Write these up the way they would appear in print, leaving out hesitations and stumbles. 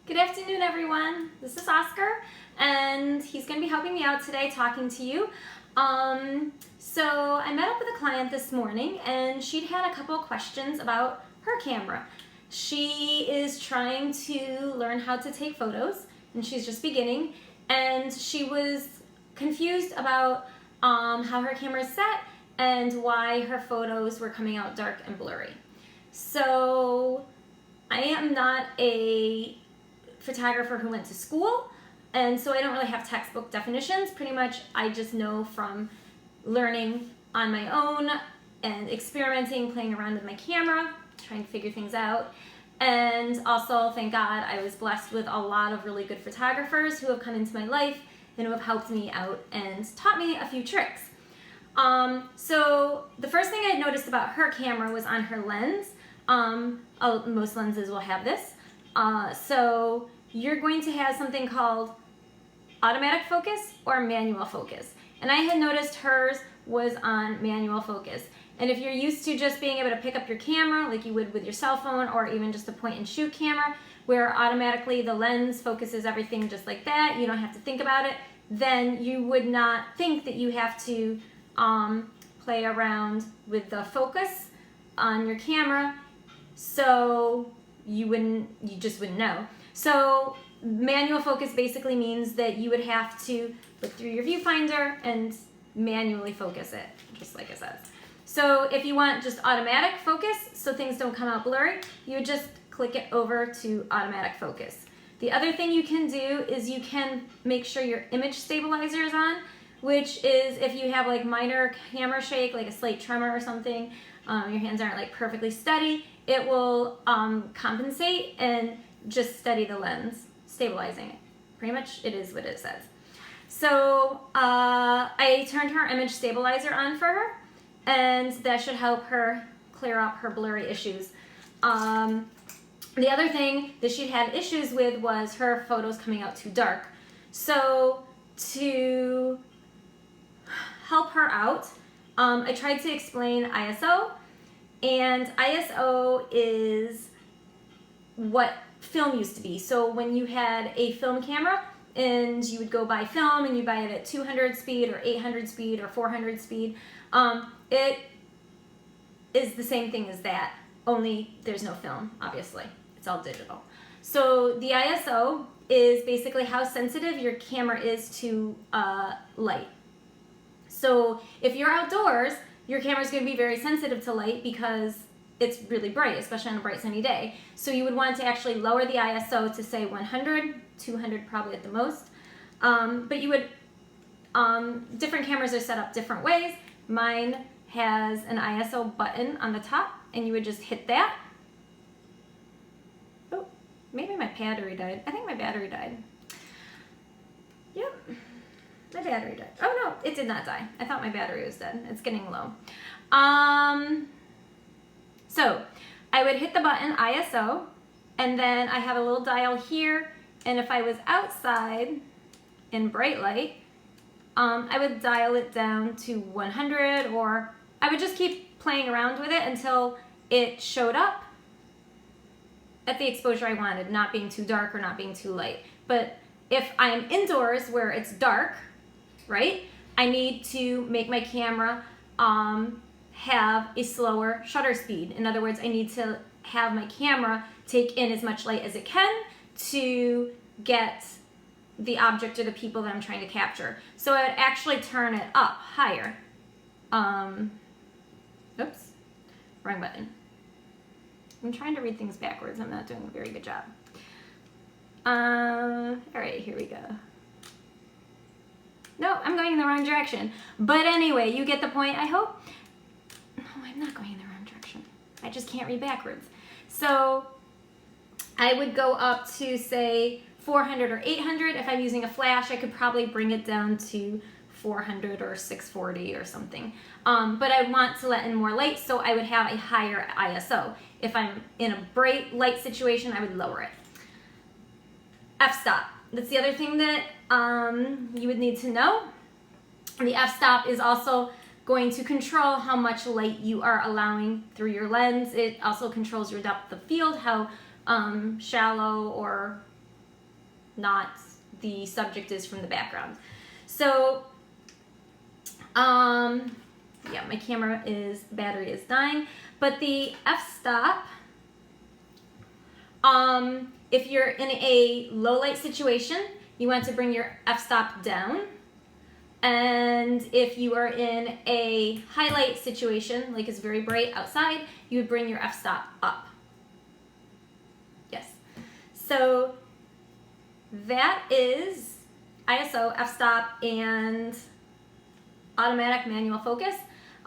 Good afternoon, everyone. This is Oscar, and he's going to be helping me out today talking to you. So I met up with a client this morning, and she'd had a couple of questions about her camera. She is trying to learn how to take photos, and she's just beginning, and she was confused about how her camera is set and why her photos were coming out dark and blurry. So I am not a photographer who went to school, and so I don't really have textbook definitions. Pretty much I just know from learning on my own and experimenting, playing around with my camera, trying to figure things out. And also, thank God, I was blessed with a lot of really good photographers who have come into my life and who have helped me out and taught me a few tricks. So the first thing I noticed about her camera was on her lens. Most lenses will have this. So you're going to have something called automatic focus or manual focus. And I had noticed hers was on manual focus. And if you're used to just being able to pick up your camera like you would with your cell phone, or even just a point and shoot camera where automatically the lens focuses everything just like that, you don't have to think about it, then you would not think that you have to play around with the focus on your camera, so you just wouldn't know. So manual focus basically means that you would have to look through your viewfinder and manually focus it, just like it says. So if you want just automatic focus, so things don't come out blurry, you would just click it over to automatic focus. The other thing you can do is you can make sure your image stabilizer is on, which is if you have like minor camera shake, like a slight tremor or something, your hands aren't like perfectly steady, it will compensate and just steady the lens, stabilizing it. Pretty much it is what it says. So I turned her image stabilizer on for her, and that should help her clear up her blurry issues. The other thing that she'd had issues with was her photos coming out too dark. So to help her out, I tried to explain ISO, and ISO is what film used to be. So when you had a film camera and you would go buy film and you buy it at 200 speed or 800 speed or 400 speed, it is the same thing as that, only there's no film, obviously. It's all digital. So the ISO is basically how sensitive your camera is to light. So if you're outdoors, your camera is going to be very sensitive to light because it's really bright, especially on a bright sunny day. So you would want to actually lower the ISO to say 100, 200 probably at the most. But you would, different cameras are set up different ways. Mine has an ISO button on the top, and you would just hit that. Oh, maybe my battery died. I think my battery died. Yep, my battery died. Oh no, it did not die. I thought my battery was dead. It's getting low. So I would hit the button ISO, and then I have a little dial here, and if I was outside in bright light, I would dial it down to 100, or I would just keep playing around with it until it showed up at the exposure I wanted, not being too dark or not being too light. But if I'm indoors where it's dark, right, I need to make my camera have a slower shutter speed. In other words, I need to have my camera take in as much light as it can to get the object or the people that I'm trying to capture. So I would actually turn it up higher. Oops, wrong button. I'm trying to read things backwards. I'm not doing a very good job. All right, here we go. No, I'm going in the wrong direction. But anyway, you get the point, I hope. No, I'm not going in the wrong direction. I just can't read backwards. So I would go up to, say, 400 or 800. If I'm using a flash, I could probably bring it down to 400 or 640 or something. But I want to let in more light, so I would have a higher ISO. If I'm in a bright light situation, I would lower it. F-stop. That's the other thing that you would need to know. The f-stop is also going to control how much light you are allowing through your lens. It also controls your depth of field, how shallow or not the subject is from the background. So, yeah, my battery is dying, but the f-stop, if you're in a low light situation, you want to bring your f-stop down. And if you are in a highlight situation, like it's very bright outside, you would bring your f-stop up. Yes. So that is ISO, f-stop, and automatic manual focus.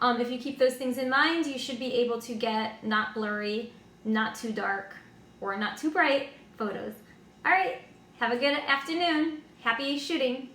If you keep those things in mind, you should be able to get not blurry, not too dark, or not too bright photos. All right, have a good afternoon. Happy shooting.